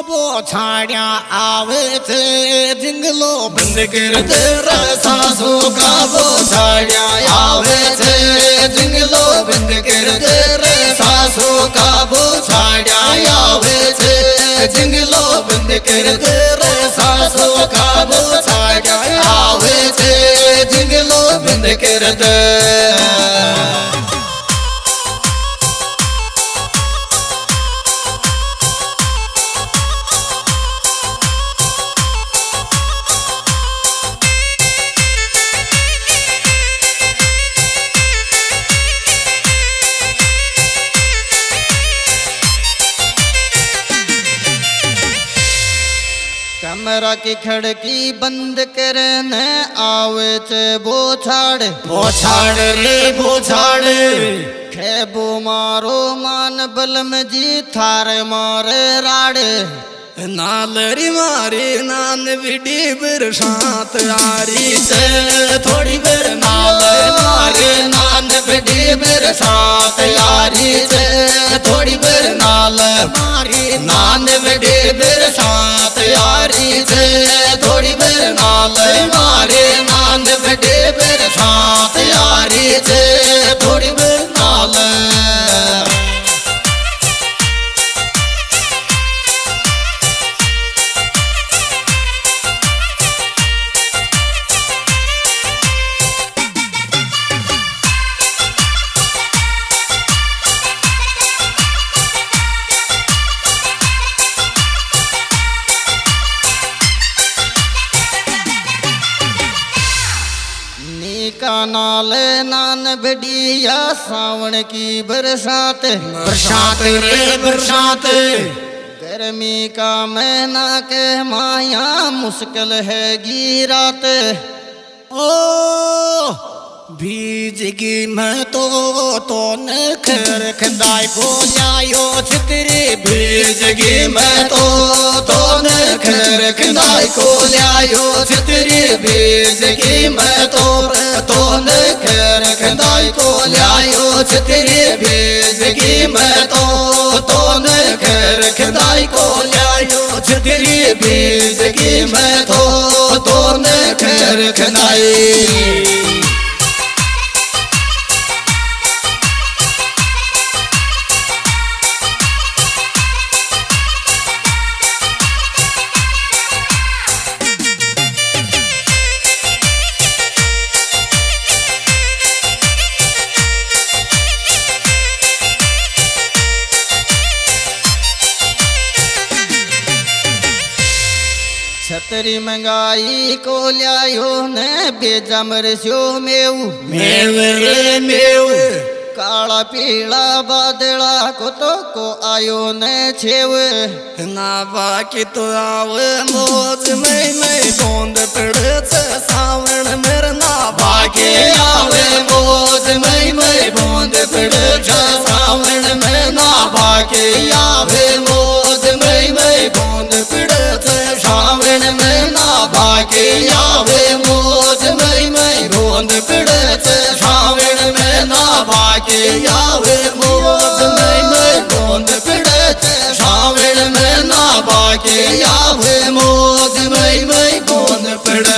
बोछाड़िया आवे थे जिंगलो बंद कर दे सासू का बोछाड़िया आवे थे जिंगलो बंद कर दे सासू का बोछाड़िया आवे थे जिंगलो बंद कर दे सासू का बोछाड़िया आवे थे जिंगलो बंद कर दे। कमरा की खिड़की बंद करने आवे थे बोछाड़ रे बोछाड़ खेबो मारो मान बलम जी थारे मारे राड़ नालरी मारी नान बिडी बरसात आरी से थोड़ी बर नाल मारे नान बिडी बरसात आरी से थोड़ी बर नाल मारी नान बिडी बरसात आरी से थोड़ी बर नाल मारे नान बिडी बरसात आरी से थोड़ी बर नाल। का नाले नान बढ़िया सावन की बरसात बरसात रे बरसात गर्मी का महीना के माया मुश्किल है गिरात ओ भीजगी मैं तो नखर खंदाई को जायो छितरी भीजगी मैं तो नखर खंदाई को जायो छितरी भीजगी मैं तो नखर खंदाई को जायो छितरी भीजगी मैं तो नखर खंदाई को जायो छितरी भीजगी मैं तो नखर खंदाई। छतरी महंगाई को लियायो ने बेजा मरस्यो मेव रे मेव काला पीला बादला को आयो ने छेव ना बाकी तो आवे मौज में बूंद पड़े सावन मेरे ना बाकी आवे मौज में बूंद पड़े सावन में ना बाकी आवे मौज में बूंद पड़े सावन में ना बाकी आवे मौज में बूंद पड़े सावन में ना बाकी आवे मौज में बूंद पड़े सावन में ना बाकी आवे मौज में बूंद पड़े।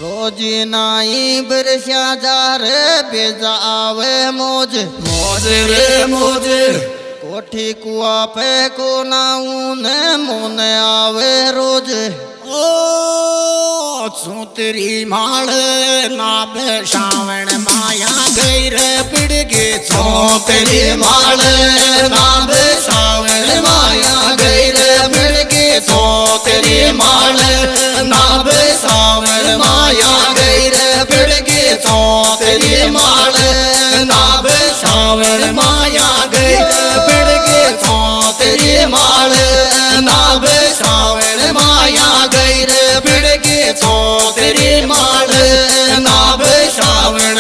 रोजी नाई बरसिया जा रे बेजा आवे मौज रे मौज कोठी कुआ पे को नाऊन मोन आवे रोज ओ सूतरी माल नाब सावण माया गई रे पिड़गे सूतरी माल नाब सावण माया गई रे पिड़गे सूतरी माल नाब सावण माया गई रे पिड़गे सूतरी माल नाब सावण माया गई रे पिड़गे सूतरी माल नाब सावण माया गई रे पिड़गे सूतरी माल नाब सावण।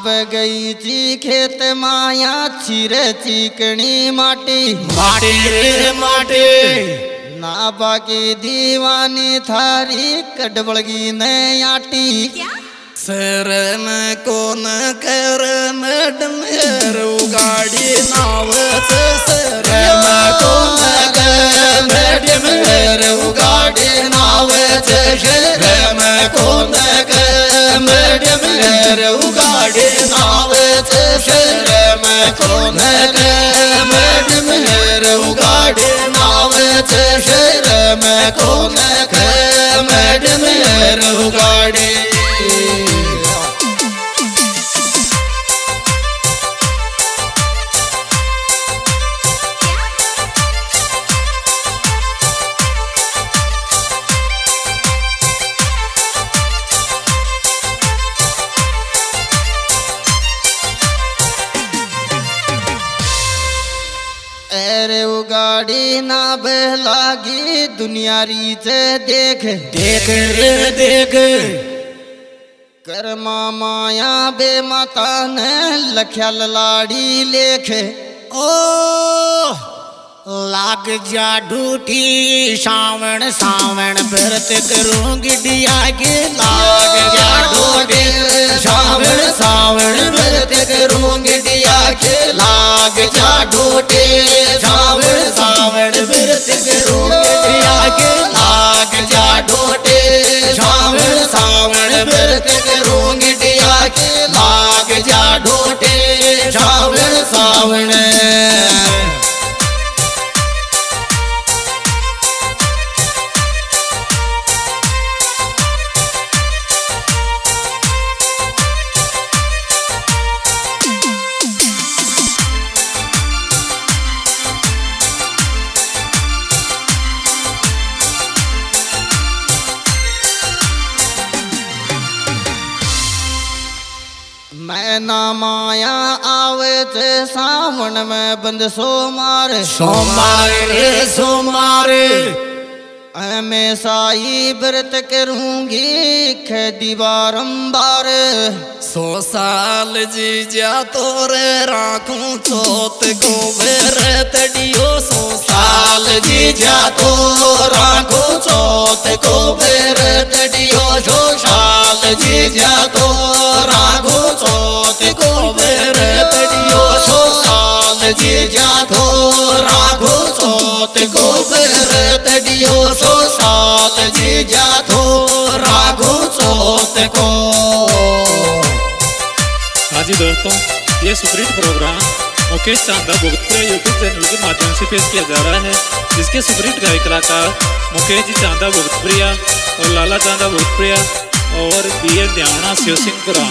बगईची खेत माया चिरे चिकणी माटी माटी रे माटी ना बाकी दीवानी थारी कडबड़गी ने आटी शरण कोण कर मैडम गाडी नावच शरण कोण मॅडम गाडी नावच शरम कोण मॅडम गाडी नावच शरम कोण मॅडम गाडी नावच शरम कोण मॅडम गाडी अरे वो गाड़ी ना बहलागी दुनियारी से देख देख रे देख कर्मा माया बे माता ने लख्या लाड़ी लेख ओ लाग जा ढूठी सावण सावण व्रत करूंगी डिया के लाग जा ढूठी सावण सावण व्रत करूंगी डिया के लाग जा ढूठी सावण सावण व्रत करूंगी डिया के लाग जा ढूठी सावण सावण व्रत करूंगी डिया के लाग जा ढूठी सावण सावण मैं ना माया आवे थे सावन में बंद सोमार सोमार रे सोमार मैं साई व्रत करूंगी खेदी बारंबार 100 साल जी जा तोरे राखूं चोत को व्रत डियो 100 साल जी जा तो राखो चौथ को व्रत डियो 100 साल जी जा तो राखो चौथ को व्रत डियो 100 साल जी जा तो राखो चौथ को व्रत डियो 100 साल जी जा तो राखो चौथ को। हाँ जी दोस्तों, ये सुपरहिट प्रोग्राम मुकेश चांदा भोगतपुरा यूट्यूब चैनल के माध्यम से पेश किया जा रहा है, जिसके सुपरहिट गायक कलाकार मुकेश जी चांदा भोगतपुरिया और लाला चांदा भोगतपुरिया और BL ध्यावना शिव सिंहपुरा।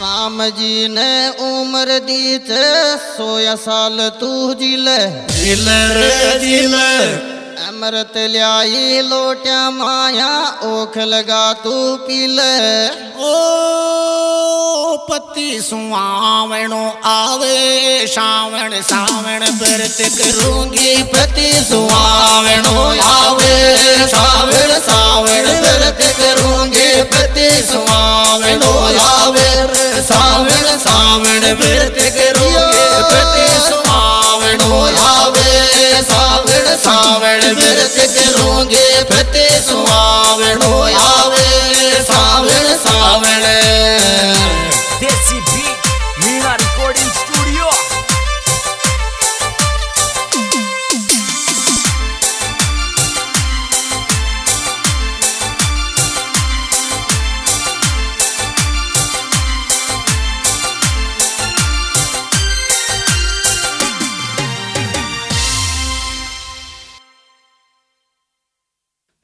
राम जी ने उम्र दी थे 100 साल तू जिल जिल रे जिल अमृत ल्याई लोट्या माया ओख लगा तू पील ओ पति सुहावणो आवे सावण सावण व्रत करूंगी पति सुहावणो आवे सावण सावण व्रत करूंगी पति सुहावणो आवे सावण सावण व्रत करूंगी पति सुहावणो आवे सावण सावण व्रत करूंगी पति सुहावणो आवे सावण सावण। देसी बीट मीना रिकॉर्डिंग स्टूडियो।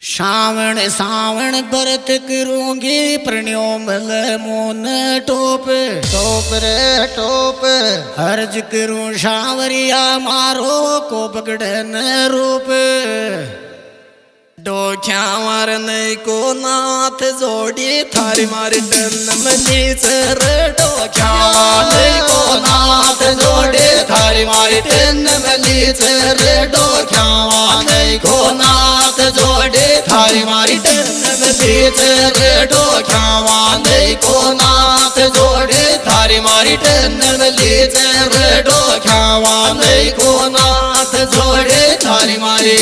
सावण सावण व्रत करूंगी प्रणयो मल मोन टोप टोप रे टोप हर्ज करूं सावरिया मारो को पकड़न रूप डोख्या मारने को नाथ जोड़ी थारी मारी टन मनी चर डोख्या को नाथ जोड़े थारी थारी मारी टेन मलीच रे डोख्यावा नहीं को नाथ जोड़े थारी मारी टेन मलीच रे डोख्यावा नहीं को नाथ जोड़े थारी मारी टेन मलीच रे डोख्यावा नहीं को नाथ जोड़े थारी मारी